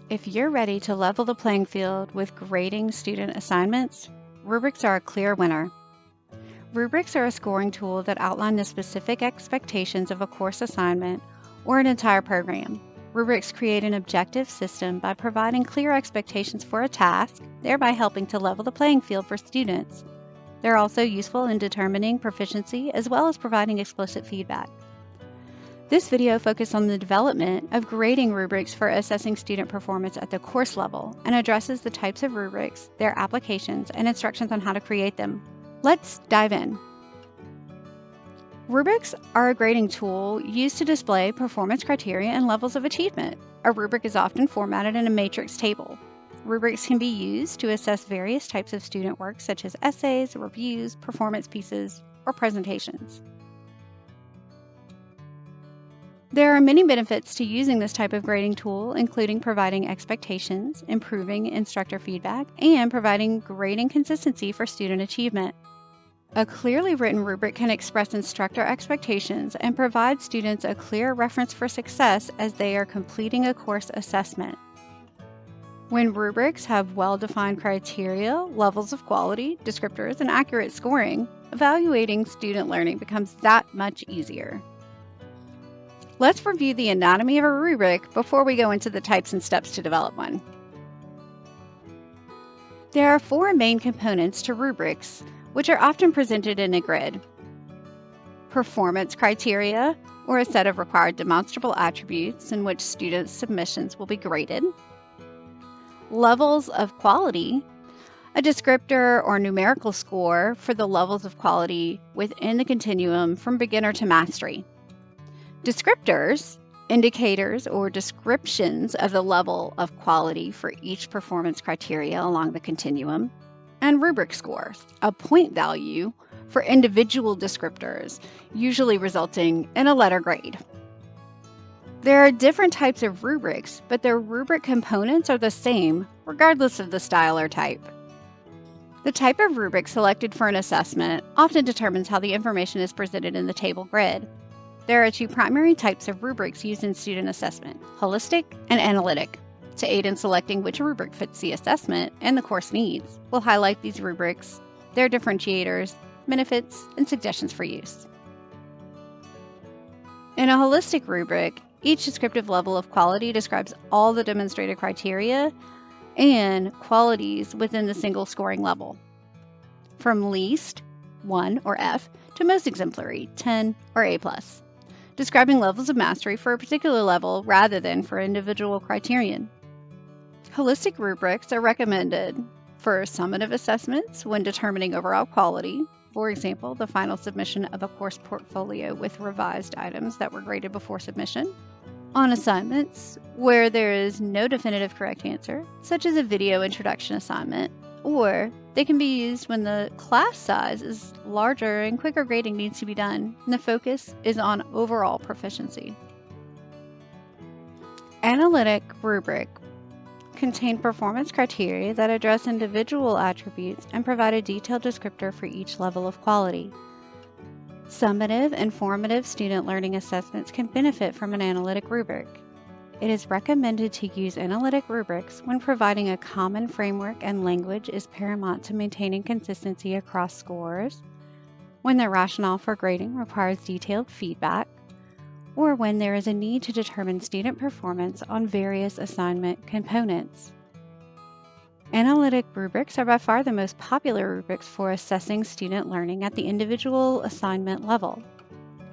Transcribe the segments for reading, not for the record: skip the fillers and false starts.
If you're ready to level the playing field with grading student assignments, rubrics are a clear winner. Rubrics are a scoring tool that outline the specific expectations of a course assignment or an entire program. Rubrics create an objective system by providing clear expectations for a task, thereby helping to level the playing field for students. They're also useful in determining proficiency as well as providing explicit feedback. This video focuses on the development of grading rubrics for assessing student performance at the course level and addresses the types of rubrics, their applications, and instructions on how to create them. Let's dive in. Rubrics are a grading tool used to display performance criteria and levels of achievement. A rubric is often formatted in a matrix table. Rubrics can be used to assess various types of student work such as essays, reviews, performance pieces, or presentations. There are many benefits to using this type of grading tool, including providing expectations, improving instructor feedback, and providing grading consistency for student achievement. A clearly written rubric can express instructor expectations and provide students a clear reference for success as they are completing a course assessment. When rubrics have well-defined criteria, levels of quality, descriptors, and accurate scoring, evaluating student learning becomes that much easier. Let's review the anatomy of a rubric before we go into the types and steps to develop one. There are 4 main components to rubrics, which are often presented in a grid. Performance criteria, or a set of required demonstrable attributes in which students' submissions will be graded. Levels of quality, a descriptor or numerical score for the levels of quality within the continuum from beginner to mastery. Descriptors, indicators or descriptions of the level of quality for each performance criteria along the continuum. And rubric scores, a point value for individual descriptors, usually resulting in a letter grade. There are different types of rubrics, but their rubric components are the same, regardless of the style or type. The type of rubric selected for an assessment often determines how the information is presented in the table grid. There are 2 primary types of rubrics used in student assessment, holistic and analytic. To aid in selecting which rubric fits the assessment and the course needs, we'll highlight these rubrics, their differentiators, benefits, and suggestions for use. In a holistic rubric, each descriptive level of quality describes all the demonstrated criteria and qualities within the single scoring level, from least, 1 or F, to most exemplary, 10 or A+, describing levels of mastery for a particular level rather than for individual criterion. Holistic rubrics are recommended for summative assessments when determining overall quality, for example, the final submission of a course portfolio with revised items that were graded before submission, on assignments where there is no definitive correct answer, such as a video introduction assignment, or they can be used when the class size is larger and quicker grading needs to be done, and the focus is on overall proficiency. Analytic rubric contain performance criteria that address individual attributes and provide a detailed descriptor for each level of quality. Summative and formative student learning assessments can benefit from an analytic rubric. It is recommended to use analytic rubrics when providing a common framework and language is paramount to maintaining consistency across scores, when the rationale for grading requires detailed feedback, or when there is a need to determine student performance on various assignment components. Analytic rubrics are by far the most popular rubrics for assessing student learning at the individual assignment level.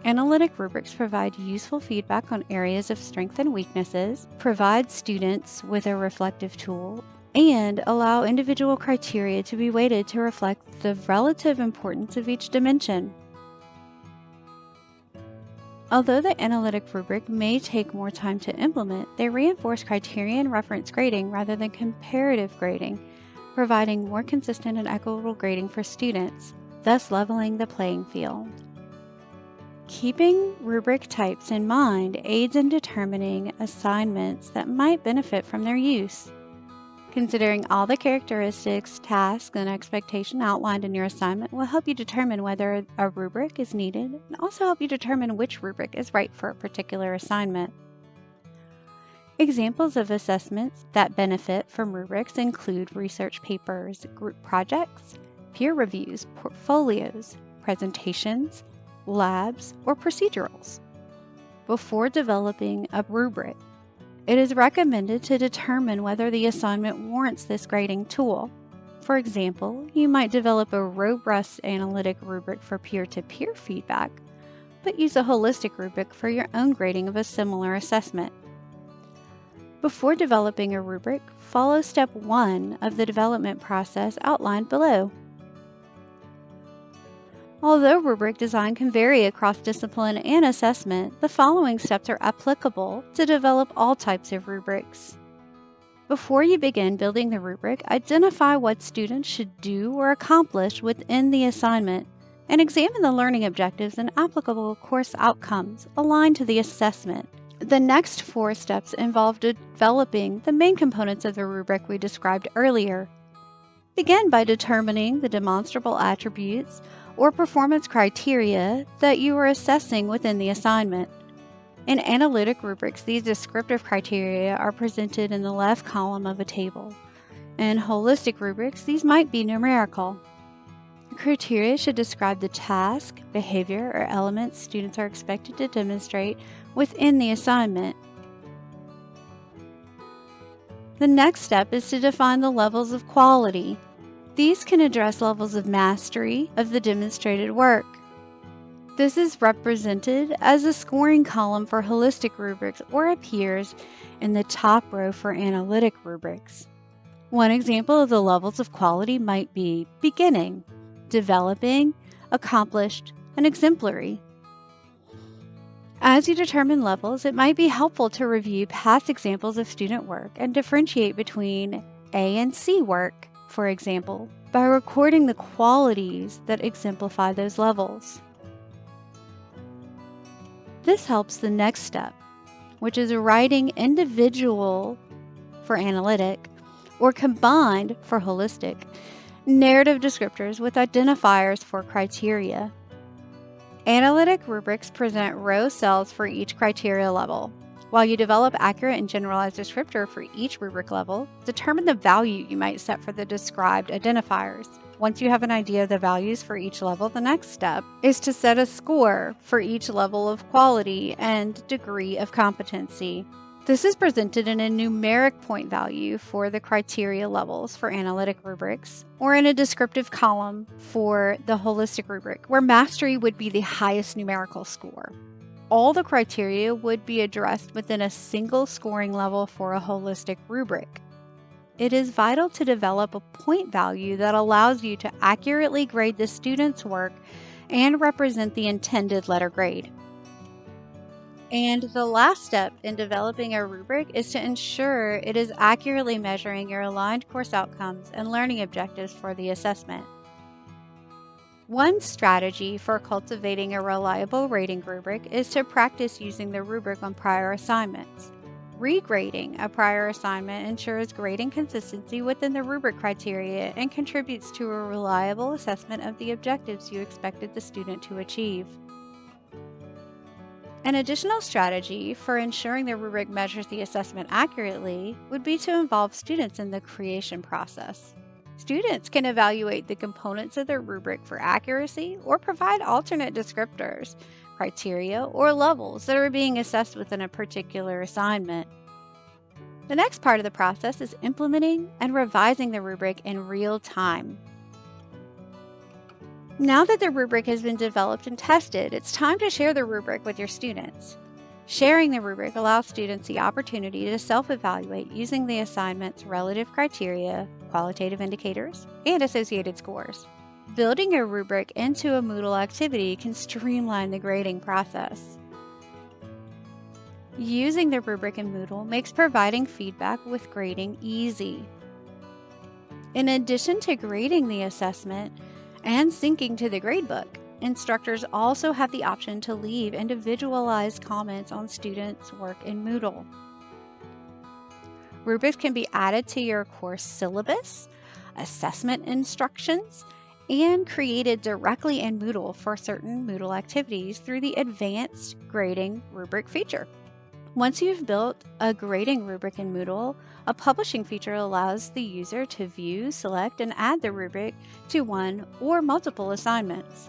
Analytic rubrics provide useful feedback on areas of strengths and weaknesses, provide students with a reflective tool, and allow individual criteria to be weighted to reflect the relative importance of each dimension. Although the analytic rubric may take more time to implement, they reinforce criterion reference grading rather than comparative grading, providing more consistent and equitable grading for students, thus leveling the playing field. Keeping rubric types in mind aids in determining assignments that might benefit from their use. Considering all the characteristics, tasks, and expectation outlined in your assignment will help you determine whether a rubric is needed and also help you determine which rubric is right for a particular assignment. Examples of assessments that benefit from rubrics include research papers, group projects, peer reviews, portfolios, presentations, labs, or procedurals. Before developing a rubric, it is recommended to determine whether the assignment warrants this grading tool. For example, you might develop a robust analytic rubric for peer-to-peer feedback, but use a holistic rubric for your own grading of a similar assessment. Before developing a rubric, follow step 1 of the development process outlined below. Although rubric design can vary across discipline and assessment, the following steps are applicable to develop all types of rubrics. Before you begin building the rubric, identify what students should do or accomplish within the assignment, and examine the learning objectives and applicable course outcomes aligned to the assessment. The next 4 steps involve developing the main components of the rubric we described earlier. Begin by determining the demonstrable attributes or performance criteria that you are assessing within the assignment. In analytic rubrics, these descriptive criteria are presented in the left column of a table. In holistic rubrics, these might be numerical. The criteria should describe the task, behavior, or elements students are expected to demonstrate within the assignment. The next step is to define the levels of quality. These can address levels of mastery of the demonstrated work. This is represented as a scoring column for holistic rubrics or appears in the top row for analytic rubrics. One example of the levels of quality might be beginning, developing, accomplished, and exemplary. As you determine levels, it might be helpful to review past examples of student work and differentiate between A and C work, for example, by recording the qualities that exemplify those levels. This helps the next step, which is writing individual for analytic or combined for holistic narrative descriptors with identifiers for criteria. Analytic rubrics present row cells for each criteria level. While you develop accurate and generalized descriptor for each rubric level, determine the value you might set for the described identifiers. Once you have an idea of the values for each level, the next step is to set a score for each level of quality and degree of competency. This is presented in a numeric point value for the criteria levels for analytic rubrics, or in a descriptive column for the holistic rubric, where mastery would be the highest numerical score. All the criteria would be addressed within a single scoring level for a holistic rubric. It is vital to develop a point value that allows you to accurately grade the student's work and represent the intended letter grade. And the last step in developing a rubric is to ensure it is accurately measuring your aligned course outcomes and learning objectives for the assessment. One strategy for cultivating a reliable rating rubric is to practice using the rubric on prior assignments. Regrading a prior assignment ensures grading consistency within the rubric criteria and contributes to a reliable assessment of the objectives you expected the student to achieve. An additional strategy for ensuring the rubric measures the assessment accurately would be to involve students in the creation process. Students can evaluate the components of their rubric for accuracy or provide alternate descriptors, criteria, or levels that are being assessed within a particular assignment. The next part of the process is implementing and revising the rubric in real time. Now that the rubric has been developed and tested, it's time to share the rubric with your students. Sharing the rubric allows students the opportunity to self-evaluate using the assignment's relative criteria, qualitative indicators, and associated scores. Building a rubric into a Moodle activity can streamline the grading process. Using the rubric in Moodle makes providing feedback with grading easy. In addition to grading the assessment and syncing to the gradebook, instructors also have the option to leave individualized comments on students' work in Moodle. Rubrics can be added to your course syllabus, assessment instructions, and created directly in Moodle for certain Moodle activities through the Advanced Grading Rubric feature. Once you've built a grading rubric in Moodle, a publishing feature allows the user to view, select, and add the rubric to one or multiple assignments.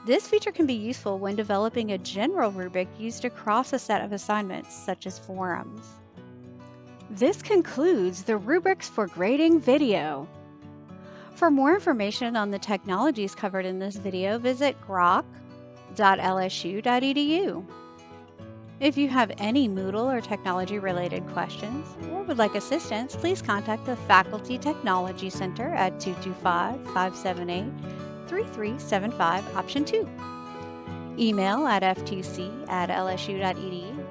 This feature can be useful when developing a general rubric used across a set of assignments, such as forums. This concludes the Rubrics for Grading video. For more information on the technologies covered in this video, visit groq.lsu.edu. If you have any Moodle or technology-related questions or would like assistance, please contact the Faculty Technology Center at 225-578-3375, option 2. Email at ftc@lsu.edu